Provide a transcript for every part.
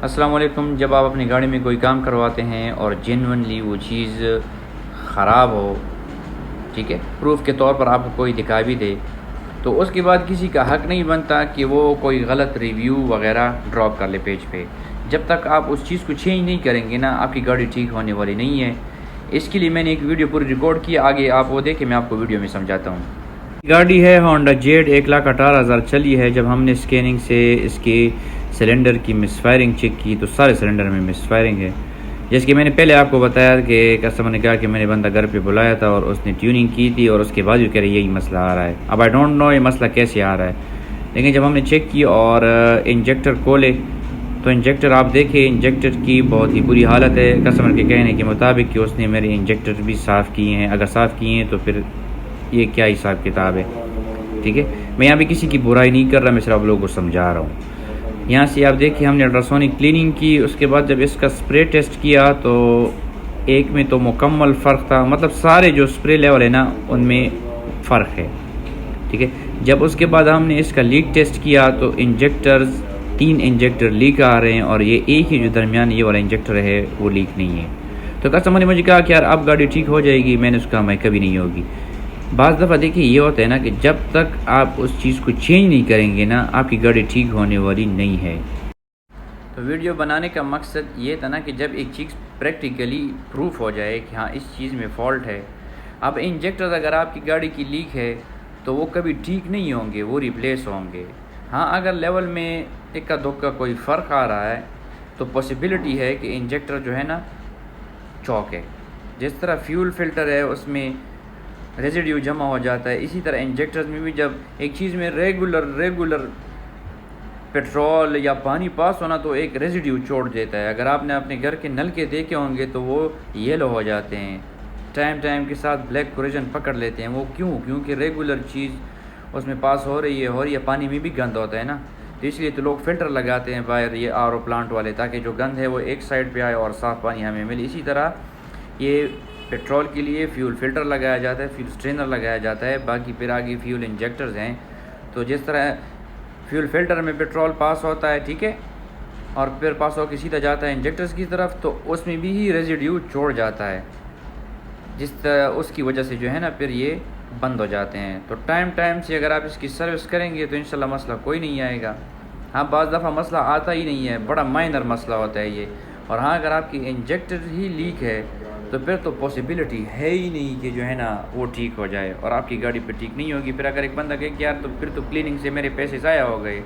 السلام علیکم۔ جب آپ اپنی گاڑی میں کوئی کام کرواتے ہیں اور جینونلی وہ چیز خراب ہو، ٹھیک ہے، پروف کے طور پر آپ کو کوئی دکھا بھی دے، تو اس کے بعد کسی کا حق نہیں بنتا کہ وہ کوئی غلط ریویو وغیرہ ڈراپ کر لے پیج پہ۔ جب تک آپ اس چیز کو چینج نہیں کریں گے نا، آپ کی گاڑی ٹھیک ہونے والی نہیں ہے۔ اس کے لیے میں نے ایک ویڈیو پوری ریکارڈ کی، آگے آپ وہ دیکھیں، میں آپ کو ویڈیو میں سمجھاتا ہوں۔ گاڑی ہے ہونڈا جیڈ، 1,18,000 چلی ہے۔ جب ہم نے اسکیننگ سے اس کی سلنڈر کی مس فائرنگ چیک کی تو سارے سلنڈر میں مس فائرنگ ہے، جیسے کہ میں نے پہلے آپ کو بتایا کہ کسٹمر نے کہا کہ میں نے بندہ گھر پہ بلایا تھا اور اس نے ٹیوننگ کی تھی، اور اس کے بعد بھی کہہ رہے یہی مسئلہ آ رہا ہے۔ اب آئی ڈونٹ نو یہ مسئلہ کیسے آ رہا ہے، لیکن جب ہم نے چیک کی اور انجیکٹر کھولے تو انجیکٹر آپ دیکھیں، انجیکٹر کی بہت ہی بری حالت ہے۔ کسٹمر کے کہنے کے مطابق کہ اس نے میرے انجیکٹر بھی صاف کیے ہیں، اگر صاف کیے ہیں تو پھر یہ کیا حساب کتاب ہے، ٹھیک ہے۔ میں یہاں پہ کسی کی برائی نہیں کر رہا، میں صرف آپ لوگوں کو سمجھا رہا ہوں۔ یہاں سے آپ دیکھیں، ہم نے الٹراسونک کلیننگ کی، اس کے بعد جب اس کا سپرے ٹیسٹ کیا تو ایک میں تو مکمل فرق تھا، مطلب سارے جو سپرے لیول ہے نا ان میں فرق ہے، ٹھیک ہے۔ جب اس کے بعد ہم نے اس کا لیک ٹیسٹ کیا تو انجیکٹرز 3 انجیکٹر لیک آ رہے ہیں، اور یہ ایک ہی جو درمیان یہ والا انجیکٹر ہے وہ لیک نہیں ہے۔ تو کسٹمر نے مجھے کہا کہ یار اب گاڑی ٹھیک ہو جائے گی، میں نے اس کا میں کبھی نہیں ہوگی۔ بعض دفعہ دیکھیے یہ ہوتا ہے نا کہ جب تک آپ اس چیز کو چینج نہیں کریں گے نا، آپ کی گاڑی ٹھیک ہونے والی نہیں ہے۔ تو ویڈیو بنانے کا مقصد یہ تھا نا کہ جب ایک چیز پریکٹیکلی پروف ہو جائے کہ ہاں اس چیز میں فالٹ ہے۔ اب انجیکٹر اگر آپ کی گاڑی کی لیک ہے تو وہ کبھی ٹھیک نہیں ہوں گے، وہ ریپلیس ہوں گے۔ ہاں اگر لیول میں اکا دکا کوئی فرق آ رہا ہے تو پاسبلٹی ہے کہ انجیکٹر جو ہے نا چوک ہے۔ جس طرح فیول فلٹر ہے اس میں ریزیڈیو جمع ہو جاتا ہے، اسی طرح انجیکٹرز میں بھی جب ایک چیز میں ریگولر پیٹرول یا پانی پاس ہونا تو ایک ریزیڈیو چھوڑ دیتا ہے۔ اگر آپ نے اپنے گھر کے نل کے دیکھے ہوں گے تو وہ یلو ہو جاتے ہیں، ٹائم کے ساتھ بلیک کوریجن پکڑ لیتے ہیں۔ وہ کیونکہ ریگولر چیز اس میں پاس ہو رہی ہے، پانی میں بھی گند ہوتا ہے نا، تو اس لیے تو لوگ فلٹر لگاتے ہیں باہر، یہ آر او پلانٹ والے، تاکہ جو گند ہے وہ ایک سائڈ پہ آئے اور صاف پانی ہمیں ملے۔ اسی طرح یہ پیٹرول کے لیے فیول فلٹر لگایا جاتا ہے، فیول سٹرینر لگایا جاتا ہے، باقی پھر آگے فیول انجیکٹرز ہیں۔ تو جس طرح فیول فلٹر میں پیٹرول پاس ہوتا ہے، ٹھیک ہے، اور پھر پاس ہو کے سیدھا جاتا ہے انجیکٹرز کی طرف، تو اس میں بھی ہی ریزیڈیو چھوڑ جاتا ہے، جس طرح اس کی وجہ سے جو ہے نا پھر یہ بند ہو جاتے ہیں۔ تو ٹائم سے اگر آپ اس کی سروس کریں گے تو انشاءاللہ مسئلہ کوئی نہیں آئے گا۔ ہاں بعض دفعہ مسئلہ آتا ہی نہیں ہے، بڑا مائنر مسئلہ ہوتا ہے یہ، اور ہاں اگر آپ کی انجیکٹر ہی لیک ہے تو پھر تو پاسبلٹی ہے ہی نہیں کہ جو ہے نا وہ ٹھیک ہو جائے، اور آپ کی گاڑی پہ ٹھیک نہیں ہوگی۔ پھر اگر ایک بندہ کہے کہ یار تو پھر تو کلیننگ سے میرے پیسے ضائع ہو گئے،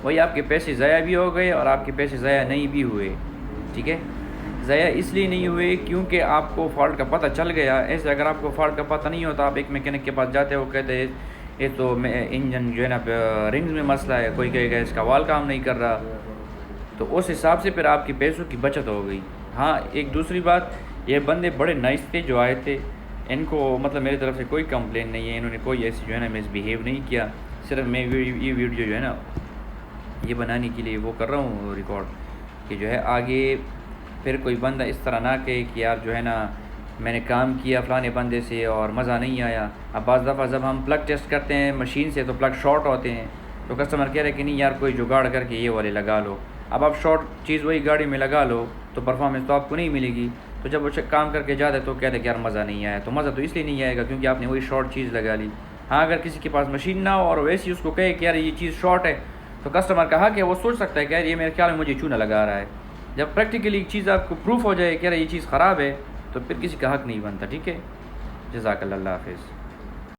وہی آپ کے پیسے ضائع بھی ہو گئے اور آپ کے پیسے ضائع نہیں بھی ہوئے، ٹھیک ہے۔ ضائع اس لیے نہیں ہوئے کیونکہ آپ کو فالٹ کا پتہ چل گیا۔ ایسے اگر آپ کو فالٹ کا پتہ نہیں ہوتا، آپ ایک میکینک کے پاس جاتے ہو، کہتے ہیں یہ تو انجن جو ہے نا رنگز میں مسئلہ ہے، کوئی کہے گا اس کا وال کام نہیں کر رہا، تو اس حساب سے پھر آپ کی پیسوں کی بچت ہو گئی۔ ہاں ایک دوسری بات، یہ بندے بڑے نائس تھے جو آئے تھے، ان کو مطلب میری طرف سے کوئی کمپلین نہیں ہے، انہوں نے کوئی ایسی جو ہے نا مس بیہیو نہیں کیا۔ صرف میں یہ ویڈیو جو ہے نا یہ بنانے کے لیے وہ کر رہا ہوں ریکارڈ، کہ جو ہے آگے پھر کوئی بندہ اس طرح نہ کہے کہ یار جو ہے نا میں نے کام کیا فلانے بندے سے اور مزہ نہیں آیا۔ اب بعض دفعہ جب ہم پلگ ٹیسٹ کرتے ہیں مشین سے تو پلگ شارٹ ہوتے ہیں، تو کسٹمر کہہ رہے کہ نہیں یار کوئی جگاڑ کر کے یہ والے لگا لو۔ اب آپ شارٹ چیز وہی گاڑی میں لگا لو تو پرفارمنس تو آپ کو نہیں ملے گی۔ تو جب وہ کام کر کے جاتے تو کہتے کہ یار مزہ نہیں آیا، تو مزہ تو اس لیے نہیں آئے گا کیونکہ آپ نے وہی شارٹ چیز لگا لی۔ ہاں اگر کسی کے پاس مشین نہ ہو اور ویسی اس کو کہے کہ یار یہ چیز شارٹ ہے، تو کسٹمر کہا کہ وہ سوچ سکتا ہے کہ یار یہ میرے خیال میں مجھے چونا لگا رہا ہے۔ جب پریکٹیکلی ایک چیز آپ کو پروف ہو جائے کہ یار یہ چیز خراب ہے تو پھر کسی کا حق نہیں بنتا، ٹھیک ہے۔ جزاک اللہ، اللہ حافظ۔